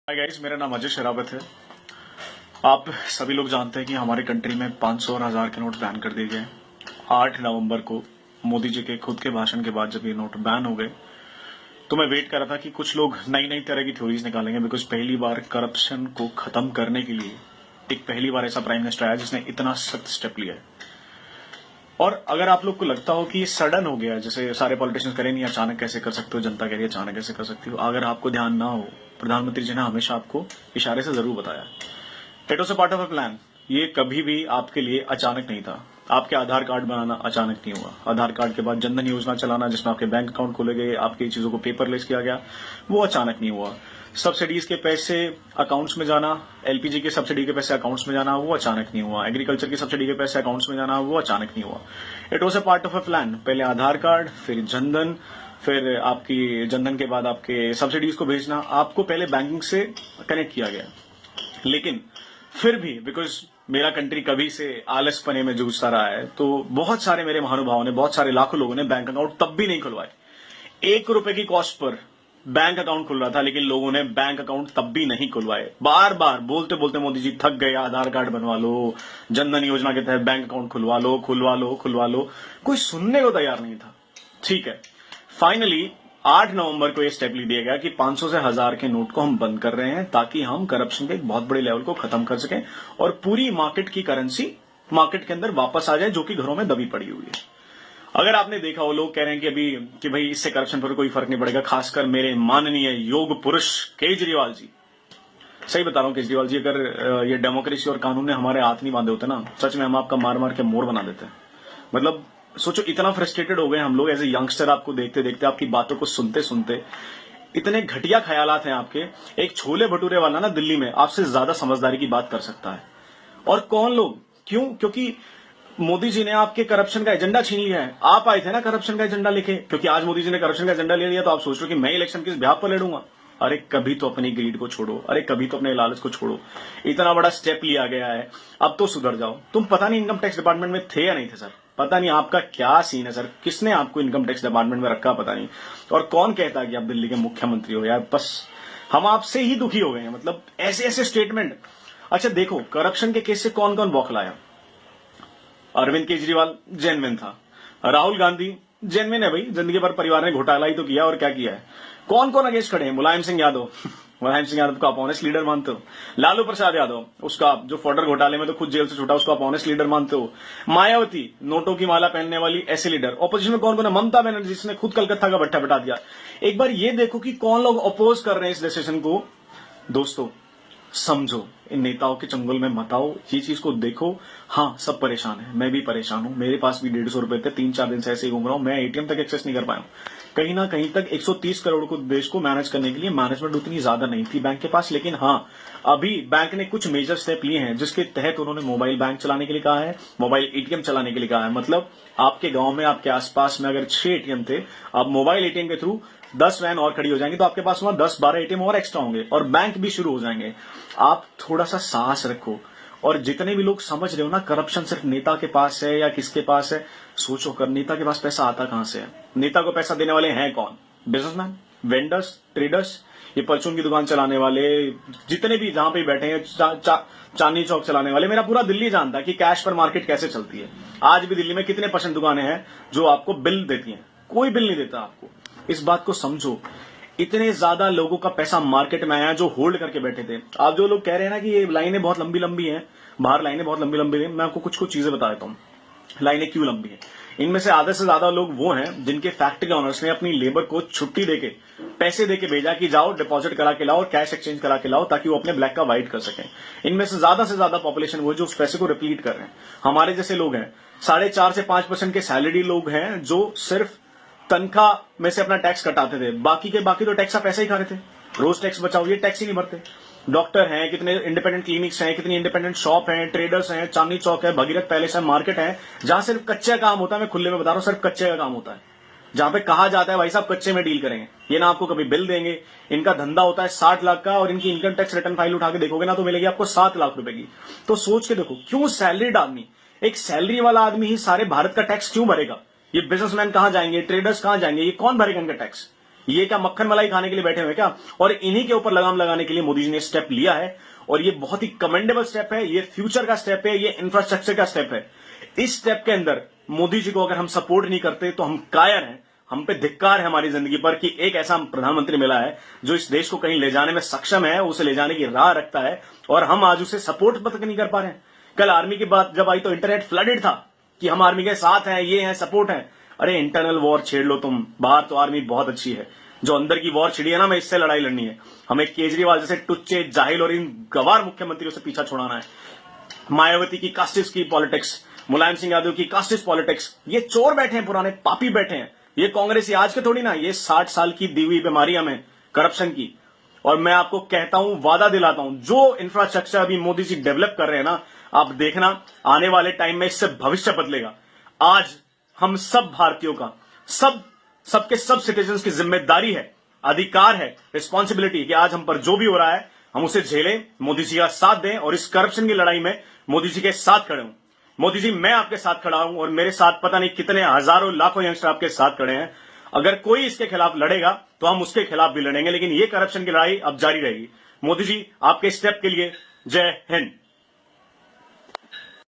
Hi guys, मेरा नाम अजय शरावत है। आप सभी लोग जानते हैं कि हमारे कंट्री में 500 और 1000 के नोट बैन कर दिए गए। 8 नवंबर को मोदी जी के खुद के भाषण के बाद जब ये नोट बैन हो गए तो मैं वेट कर रहा था कि कुछ लोग नई नई तरह की थ्योरीज निकालेंगे, बिकॉज पहली बार करप्शन को खत्म करने के लिए एक पहली बार ऐसा प्राइम मिनिस्टर आया जिसने इतना सख्त स्टेप लिया है। और अगर आप लोग को लगता हो कि ये सडन हो गया, जैसे सारे पॉलिटिशियंस करें नहीं, अचानक कैसे कर सकते हो, जनता कह रही है अचानक कैसे कर सकती हो, अगर आपको ध्यान ना हो, प्रधानमंत्री जी ने हमेशा आपको इशारे से जरूर बताया it was a part of a plan. ये कभी भी आपके लिए अचानक नहीं था। आपके आधार कार्ड बनाना अचानक नहीं हुआ। आधार कार्ड के बाद जनधन योजना चलाना जिसमें आपके बैंक अकाउंट खोले गए, आपकी चीजों को पेपरलेस किया गया, वो अचानक नहीं हुआ। सब्सिडीज के पैसे अकाउंट्स में जाना, एलपीजी के सब्सिडी के पैसे अकाउंट्स में जाना, वो अचानक नहीं हुआ। एग्रीकल्चर की सब्सिडी के पैसे अकाउंट्स में जाना, वो अचानक नहीं हुआ। It was a part of a plan. पहले आधार कार्ड, फिर जनधन, फिर आपकी जनधन के बाद आपके सब्सिडीज को भेजना, आपको पहले बैंकिंग से कनेक्ट किया गया। लेकिन फिर भी बिकॉज मेरा कंट्री कभी से आलसपने में जूझता रहा है, तो बहुत सारे मेरे महानुभावों ने, बहुत सारे लाखों लोगों ने बैंक अकाउंट तब भी नहीं खुलवाए। 1 रुपए की कॉस्ट पर बैंक अकाउंट खुल रहा था, लेकिन लोगों ने बैंक अकाउंट तब भी नहीं खुलवाए। बार बार बोलते बोलते मोदी जी थक गए, आधार कार्ड बनवा लो, जनधन योजना के तहत बैंक अकाउंट खुलवा लो, खुलवा लो, खुलवा लो, कोई सुनने को तैयार नहीं था। ठीक है, फाइनली 8 नवंबर को यह स्टेप ले दिया गया कि 500 से 1000 के नोट को हम बंद कर रहे हैं, ताकि हम करप्शन के एक बहुत बड़े लेवल को खत्म कर सकें और पूरी मार्केट की करेंसी मार्केट के अंदर वापस आ जाए, जो कि घरों में दबी पड़ी हुई है। अगर आपने देखा हो, लोग कह रहे हैं कि अभी कि भाई इससे करप्शन पर कोई फर्क नहीं पड़ेगा, खासकर मेरे माननीय योग पुरुष केजरीवाल जी। सही बता रहा हूं केजरीवाल जी, अगर ये डेमोक्रेसी और कानून ने हमारे हाथ नहीं बांधे होते ना, सच में हम आपका मार मार के मोर बना देते हैं। मतलब सोचो, इतना फ्रस्ट्रेटेड हो गए हम लोग एज ए यंगस्टर, आपको देखते देखते, आपकी बातों को सुनते सुनते। इतने घटिया ख्यालात हैं आपके। एक छोले भटूरे वाला ना दिल्ली में आपसे ज्यादा समझदारी की बात कर सकता है। और कौन लोग, क्यों? क्योंकि मोदी जी ने आपके करप्शन का एजेंडा छीन लिया है। आप आए थे ना करप्शन का एजेंडा लेके, क्योंकि आज मोदी जी ने करप्शन का एजेंडा ले लिया तो आप सोच रहे हो कि मैं इलेक्शन किस ब्याह पर लड़ूंगा। अरे कभी तो अपनी ग्रीड को छोड़ो, अरे कभी तो अपने लालच को छोड़ो। इतना बड़ा स्टेप लिया गया है, अब तो सुधर जाओ। तुम पता नहीं इनकम टैक्स डिपार्टमेंट में थे या नहीं थे सर, पता नहीं आपका क्या सीन है सर, किसने आपको इनकम टैक्स डिपार्टमेंट में रखा पता नहीं। और कौन कहता है कि आप दिल्ली के मुख्यमंत्री हो यार, बस हम आपसे ही दुखी हो गए हैं। मतलब ऐसे ऐसे स्टेटमेंट। अच्छा देखो, करप्शन के केस से कौन कौन बौखलाया। अरविंद केजरीवाल जेन्युइन था, राहुल गांधी जेन्युइन है भाई, जिंदगी भर परिवार ने घोटाला ही तो किया और क्या किया है। कौन कौन अगेंस्ट खड़े हैं? मुलायम सिंह यादव मुलायम सिंह यादव को आप ऑनेस्ट लीडर मानते हो? लालू प्रसाद यादव, उसका जो फॉर्डर घोटाले में तो खुद जेल से छूटा, उसको आप ऑनेस्ट लीडर मानते हो? मायावती, नोटों की माला पहनने वाली ऐसे लीडर। ऑपोजिशन में कौन कौन है? ममता बनर्जी, जिसने खुद कलकत्ता का भट्टा बिठा दिया। एक बार ये देखो कि कौन लोग अपोज कर रहे हैं इस डिसीजन को। दोस्तों समझो, इन नेताओं के चंगुल में मत आओ, ये चीज को देखो। हाँ, सब परेशान है, मैं भी परेशान हूं, मेरे पास भी 150 रुपए थे, 3-4 दिन से ऐसे ही घूम रहा हूं, मैं एटीएम तक एक्सेस नहीं कर पाया हूं। कहीं ना कहीं तक 130 करोड़ को देश को मैनेज करने के लिए मैनेजमेंट उतनी ज्यादा नहीं थी बैंक के पास। लेकिन हाँ, अभी बैंक ने कुछ मेजर स्टेप लिए हैं, जिसके तहत उन्होंने मोबाइल बैंक चलाने के लिए कहा है, मोबाइल एटीएम चलाने के लिए कहा है। मतलब आपके गांव में, आपके आसपास में अगर 6 एटीएम थे, अब मोबाइल एटीएम के थ्रू 10 वैन और खड़ी हो जाएंगी, तो आपके पास वहां 10-12 एटीएम और एक्स्ट्रा होंगे और बैंक भी शुरू हो जाएंगे। आप थोड़ा सा साहस रखो। और जितने भी लोग समझ रहे हो ना करप्शन सिर्फ नेता के पास है या किसके पास है, सोचो कर नेता के पास पैसा आता कहां से है? नेता को पैसा देने वाले हैं कौन? बिजनेसमैन, वेंडर्स, ट्रेडर्स, ये परचून की दुकान चलाने वाले, जितने भी जहां पे बैठे हैं, चांदनी चौक चलाने वाले। मेरा पूरा दिल्ली जानता है कि कैश पर मार्केट कैसे चलती है। आज भी दिल्ली में कितने % दुकानें हैं जो आपको बिल देती हैं? कोई बिल नहीं देता आपको। इस बात को समझो। इतने ज्यादा लोगों का पैसा मार्केट में आया जो होल्ड करके बैठे थे। आप जो लोग कह रहे हैं ना कि ये लाइनें बहुत लंबी लंबी हैं, बाहर लाइनें बहुत लंबी लंबी हैं, मैं आपको कुछ कुछ चीजें बता देता हूं लाइनें क्यों लंबी है। इनमें से आधे से ज्यादा लोग वो हैं जिनके फैक्ट्री ऑनर्स ने अपनी लेबर को छुट्टी देके, पैसे देके भेजा कि जाओ डिपॉजिट करा के लाओ और कैश एक्सचेंज करा के लाओ, ताकि वो अपने ब्लैक का व्हाइट कर सकें। इनमें से ज्यादा पॉपुलेशन वो जो उस पैसे को रिप्लीट कर रहे हैं। हमारे जैसे लोग हैं, 4.5 से 5% के सैलरी लोग हैं जो सिर्फ तनख्वाह में से अपना टैक्स कटाते थे। बाकी तो टैक्स का पैसा ही खा रहे थे। रोज टैक्स बचाओ, ये टैक्स ही नहीं भरते। डॉक्टर हैं, कितने इंडिपेंडेंट क्लिनिक्स हैं, कितनी इंडिपेंडेंट शॉप हैं, ट्रेडर्स हैं, चांदनी चौक है, भगीरथ पैलेस है, मार्केट है, जहां सिर्फ कच्चे काम होता है। मैं खुले में बता रहा हूं, सिर्फ कच्चे का काम होता है, जहां पे कहा जाता है भाई साहब कच्चे में डील करेंगे, ये ना आपको कभी बिल देंगे। इनका धंधा होता है 60 लाख का, और इनकी इनकम टैक्स रिटर्न फाइल उठा के देखोगे ना तो मिलेगी आपको 7 लाख रुपए की। तो सोच के देखो, क्यों सैलरीड आदमी, एक सैलरी वाला आदमी ही सारे भारत का टैक्स क्यों भरेगा? ये बिजनेसमैन कहां जाएंगे, ट्रेडर्स कहां जाएंगे, ये कौन भरेगा इनका टैक्स? ये क्या मक्खन मलाई खाने के लिए बैठे हुए क्या? और इन्हीं के ऊपर लगाम लगाने के लिए मोदी जी ने स्टेप लिया है और ये बहुत ही कमेंडेबल स्टेप है, ये फ्यूचर का स्टेप है, ये इंफ्रास्ट्रक्चर का स्टेप है। इस स्टेप के अंदर मोदी जी को अगर हम सपोर्ट नहीं करते तो हम कायर हैं, हम पे धिक्कार है हमारी जिंदगी पर कि एक ऐसा प्रधानमंत्री मिला है जो इस देश को कहीं ले जाने में सक्षम है, उसे ले जाने की राह रखता है और हम आज उसे सपोर्ट तक नहीं कर पा रहे हैं। कल आर्मी की बात जब आई तो इंटरनेट फ्लडेड था कि हम आर्मी के साथ हैं, ये हैं, सपोर्ट है। अरे इंटरनल वॉर छेड़ लो तुम, बाहर तो आर्मी बहुत अच्छी है, जो अंदर की वॉर छिड़ी है ना, मैं इससे लड़ाई लड़नी है। हमें केजरीवाल जैसे टुच्चे जाहिल और इन गवार मुख्यमंत्रियों से पीछा छुड़ाना है। मायावती की कास्टिस्ट की पॉलिटिक्स, मुलायम सिंह यादव की कास्टिस्ट पॉलिटिक्स, ये चोर बैठे हैं, पुराने पापी बैठे हैं। ये कांग्रेस आज के थोड़ी ना, ये 60 साल की दी हुई बीमारी हमें करप्शन की। और मैं आपको कहता हूं, वादा दिलाता हूं, जो इंफ्रास्ट्रक्चर अभी मोदी जी डेवलप कर रहे हैं ना, आप देखना आने वाले टाइम में इससे भविष्य बदलेगा। आज हम सब भारतीयों का, सबके सब सिटीजन्स की जिम्मेदारी है, अधिकार है, रिस्पॉन्सिबिलिटी कि आज हम पर जो भी हो रहा है हम उसे झेलें, मोदी जी का साथ दें और इस करप्शन की लड़ाई में मोदी जी के साथ खड़े हों। मोदी जी, मैं आपके साथ खड़ा हूं और मेरे साथ पता नहीं कितने हजारों लाखों यंगस्टर आपके साथ खड़े हैं। अगर कोई इसके खिलाफ लड़ेगा तो हम उसके खिलाफ भी लड़ेंगे, लेकिन ये करप्शन की लड़ाई अब जारी रहेगी। मोदी जी, आपके स्टेप के लिए जय हिंद।